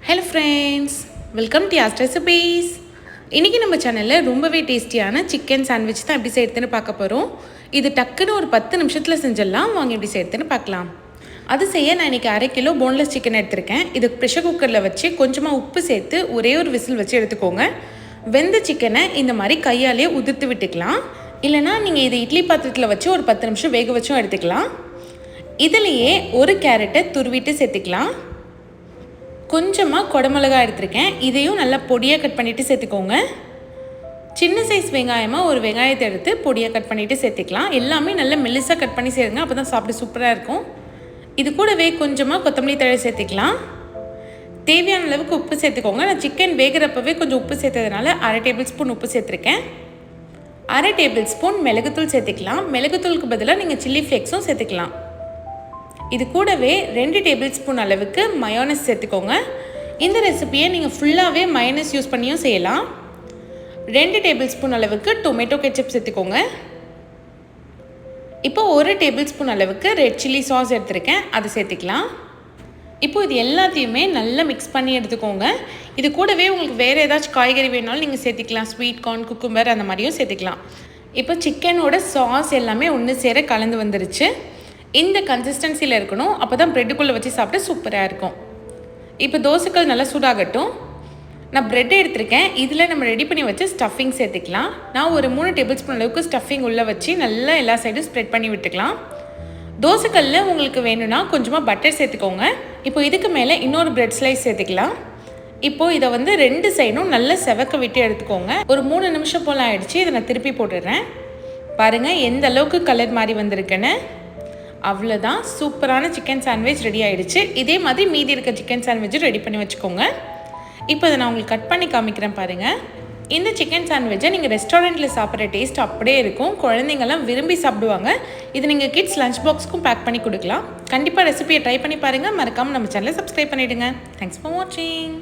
Hello ஃப்ரெண்ட்ஸ், welcome to Yas recipes. இன்றைக்கி நம்ம சேனலில் ரொம்பவே டேஸ்டியான சிக்கன் சாண்ட்விச் தான் எப்படி செய்யறதுன்னு பார்க்க போகிறோம். இது டக்குன்னு ஒரு 10 நிமிஷத்தில் செஞ்சிடலாம். வாங்க எப்படி செய்யறதுன்னு பார்க்கலாம். அது செய்ய நான் இன்றைக்கி 1/2 கிலோ போன்லெஸ் சிக்கன் எடுத்திருக்கேன். இது ப்ரெஷர் குக்கரில் வச்சு கொஞ்சமாக உப்பு சேர்த்து ஒரே ஒரு விசில் வச்சு எடுத்துக்கோங்க. வெந்த சிக்கனை இந்த மாதிரி கையாலே உதிர்த்து விட்டுக்கலாம். இல்லைனா நீங்கள் இதை இட்லி பாத்திரத்தில் வச்சு ஒரு 10 நிமிஷம் வேக வச்சும் எடுத்துக்கலாம். இதுலேயே ஒரு கேரட்டை துருவிட்டு சேர்த்துக்கலாம். கொஞ்சமாக குடமிளகா எடுத்திருக்கேன். இதையும் நல்லா பொடியாக கட் பண்ணிவிட்டு சேர்த்துக்கோங்க. சின்ன சைஸ் வெங்காயமாக ஒரு வெங்காயத்தை எடுத்து பொடியாக கட் பண்ணிவிட்டு சேர்த்துக்கலாம். எல்லாமே நல்லா மெல்லிசாக கட் பண்ணி சேருங்க, அப்போ தான் சாப்பிட்டு சூப்பராக இருக்கும். இது கூடவே கொஞ்சமாக கொத்தமல்லி தழை சேர்த்துக்கலாம். தேவையான அளவுக்கு உப்பு சேர்த்துக்கோங்க. நான் சிக்கன் வேகிறப்பவே கொஞ்சம் உப்பு சேர்த்ததுனால 1/2 டேபிள் ஸ்பூன் உப்பு சேர்த்துருக்கேன். 1/2 டேபிள் ஸ்பூன் மிளகுத்தூள் சேர்த்துக்கலாம். மிளகுத்தூளுக்கு பதிலாக நீங்கள் சில்லி ஃப்ளேக்ஸும் சேர்த்துக்கலாம். இது கூடவே 2 டேபிள் ஸ்பூன் அளவுக்கு மயோனஸ் சேர்த்துக்கோங்க. இந்த ரெசிபியை நீங்கள் ஃபுல்லாகவே மயோனஸ் யூஸ் பண்ணியும் செய்யலாம். 2 டேபிள் ஸ்பூன் அளவுக்கு டொமேட்டோ கெச்சப் சேர்த்துக்கோங்க. இப்போ 1 டேபிள் ஸ்பூன் அளவுக்கு ரெட் சில்லி சாஸ் எடுத்துருக்கேன், அதை சேர்த்துக்கலாம். இப்போது இது எல்லாத்தையுமே நல்லா மிக்ஸ் பண்ணி எடுத்துக்கோங்க. இது கூடவே உங்களுக்கு வேறு ஏதாச்சும் காய்கறி வேணாலும் நீங்கள் சேர்த்துக்கலாம். ஸ்வீட் கார்ன், குக்கும்பர் அந்த மாதிரியும் சேர்த்துக்கலாம். இப்போ சிக்கனோட சாஸ் எல்லாமே ஒன்று சேர கலந்து வந்துருச்சு. இந்த கன்சிஸ்டன்சியில் இருக்கணும், அப்போ தான் ப்ரெட்டுக்குள்ளே வச்சு சாப்பிட்டு சூப்பராக இருக்கும். இப்போ தோசைக்கல் நல்லா சூடாகட்டும். நான் ப்ரெட் எடுத்திருக்கேன். இதில் நம்ம ரெடி பண்ணி வச்சு ஸ்டஃபிங் சேர்த்துக்கலாம். நான் ஒரு 3 டேபிள் ஸ்பூன் அளவுக்கு ஸ்டஃபிங் உள்ளே வச்சு நல்லா எல்லா சைடும் ஸ்ப்ரெட் பண்ணி விட்டுக்கலாம். தோசைக்கல்லில் உங்களுக்கு வேணும்னா கொஞ்சமாக பட்டர் சேர்த்துக்கோங்க. இப்போ இதுக்கு மேலே இன்னொரு ப்ரெட் ஸ்லைஸ் சேர்த்துக்கலாம். இப்போது இதை 2 சைடும் நல்லா செவக்க விட்டு எடுத்துக்கோங்க. ஒரு 3 நிமிஷம் போல் ஆகிடுச்சு. இதை நான் திருப்பி போட்டுடுறேன். பாருங்கள் எந்த அளவுக்கு கலர் மாதிரி வந்திருக்குன்னு. அவ்வளோதான், சூப்பரான சிக்கன் சாண்ட்விச் ரெடி ஆகிடுச்சு. இதே மாதிரி மீதி இருக்க சிக்கன் சாண்ட்விச்சும் ரெடி பண்ணி வச்சுக்கோங்க. இப்போ இதை நான் உங்களுக்கு கட் பண்ணி காமிக்கிறேன் பாருங்கள். இந்த சிக்கன் சாண்ட்விச்சை நீங்கள் ரெஸ்டாரண்ட்டில் சாப்பிட்ற டேஸ்ட் அப்படியே இருக்கும். குழந்தைங்கள்லாம் விரும்பி சாப்பிடுவாங்க. இது நீங்கள் கிட்ஸ் லஞ்ச் பாக்ஸ்க்கும் பேக் பண்ணி கொடுக்கலாம். கண்டிப்பாக ரெசிபியை ட்ரை பண்ணி பாருங்கள். மறக்காமல் நம்ம சேனலை சப்ஸ்கிரைப் பண்ணிவிடுங்க. தேங்க்ஸ் ஃபார் வாட்சிங்.